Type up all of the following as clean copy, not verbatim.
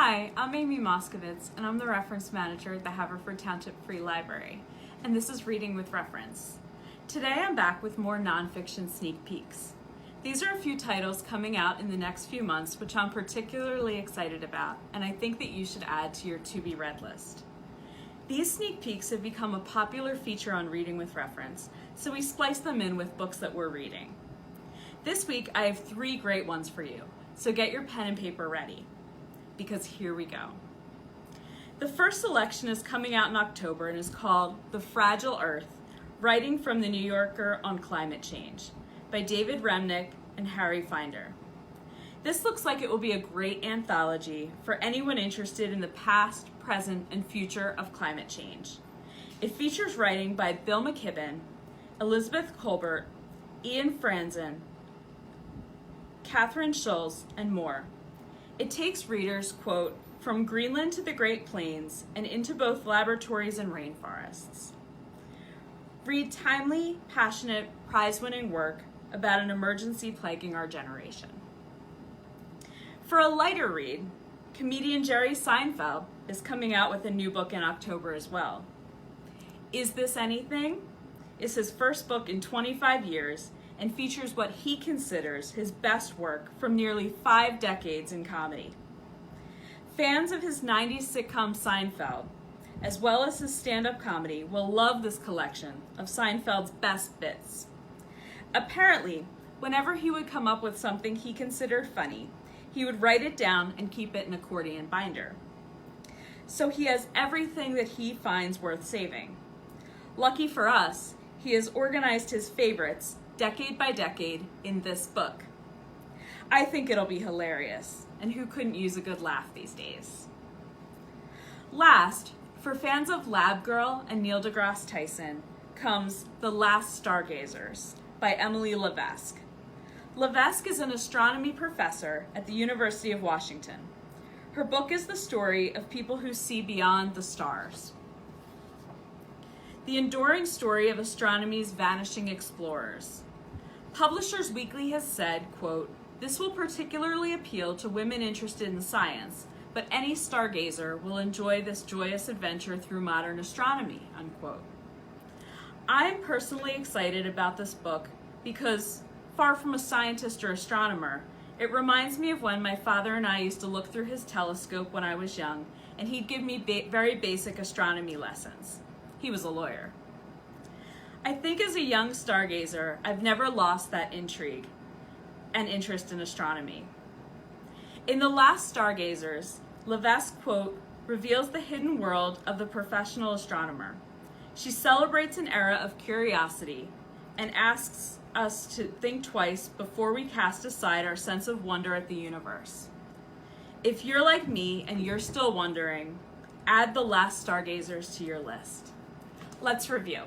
Hi, I'm Amy Moskowitz, and I'm the reference manager at the Haverford Township Free Library, and this is Reading with Reference. Today I'm back with more nonfiction sneak peeks. These are a few titles coming out in the next few months which I'm particularly excited about, and I think that you should add to your to-be-read list. These sneak peeks have become a popular feature on Reading with Reference, so we splice them in with books that we're reading. This week I have 3 great ones for you, so get your pen and paper ready, because here we go. The first selection is coming out in October and is called The Fragile Earth, Writing from the New Yorker on Climate Change by David Remnick and Harry Finder. This looks like it will be a great anthology for anyone interested in the past, present, and future of climate change. It features writing by Bill McKibben, Elizabeth Colbert, Ian Franzen, Catherine Schulz, and more. It takes readers, quote, from Greenland to the Great Plains and into both laboratories and rainforests. Read timely, passionate, prize-winning work about an emergency plaguing our generation. For a lighter read, comedian Jerry Seinfeld is coming out with a new book in October as well. Is This Anything? Is his first book in 25 years and features what he considers his best work from nearly 5 decades in comedy. Fans of his 90s sitcom Seinfeld, as well as his stand-up comedy, will love this collection of Seinfeld's best bits. Apparently, whenever he would come up with something he considered funny, he would write it down and keep it in an accordion binder. So he has everything that he finds worth saving. Lucky for us, he has organized his favorites decade by decade in this book. I think it'll be hilarious, and who couldn't use a good laugh these days? Last, for fans of Lab Girl and Neil deGrasse Tyson, comes The Last Stargazers by Emily Levesque. Levesque is an astronomy professor at the University of Washington. Her book is the story of people who see beyond the stars. The enduring story of astronomy's vanishing explorers. Publishers Weekly has said, quote, this will particularly appeal to women interested in science, but any stargazer will enjoy this joyous adventure through modern astronomy, unquote. I'm personally excited about this book because, far from a scientist or astronomer, it reminds me of when my father and I used to look through his telescope when I was young, and he'd give me very basic astronomy lessons. He was a lawyer. I think as a young stargazer, I've never lost that intrigue and interest in astronomy. In The Last Stargazers, Levesque, quote, reveals the hidden world of the professional astronomer. She celebrates an era of curiosity and asks us to think twice before we cast aside our sense of wonder at the universe. If you're like me and you're still wondering, add The Last Stargazers to your list. Let's review.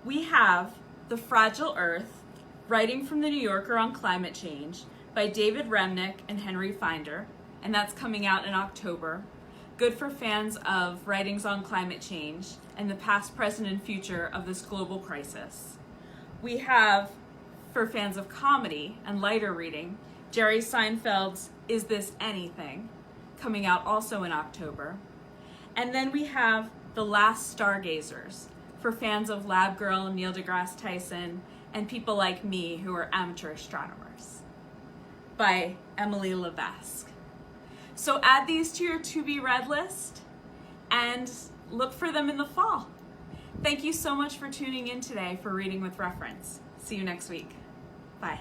We have The Fragile Earth, Writing from the New Yorker on Climate Change by David Remnick and Henry Finder, and that's coming out in October. Good for fans of writings on climate change and the past, present, and future of this global crisis. We have, for fans of comedy and lighter reading, Jerry Seinfeld's Is This Anything, coming out also in October. And then we have The Last Stargazers, for fans of Lab Girl, Neil deGrasse Tyson, and people like me who are amateur astronomers, by Emily Levesque. So add these to your to-be-read list and look for them in the fall. Thank you so much for tuning in today for Reading with Reference. See you next week. Bye.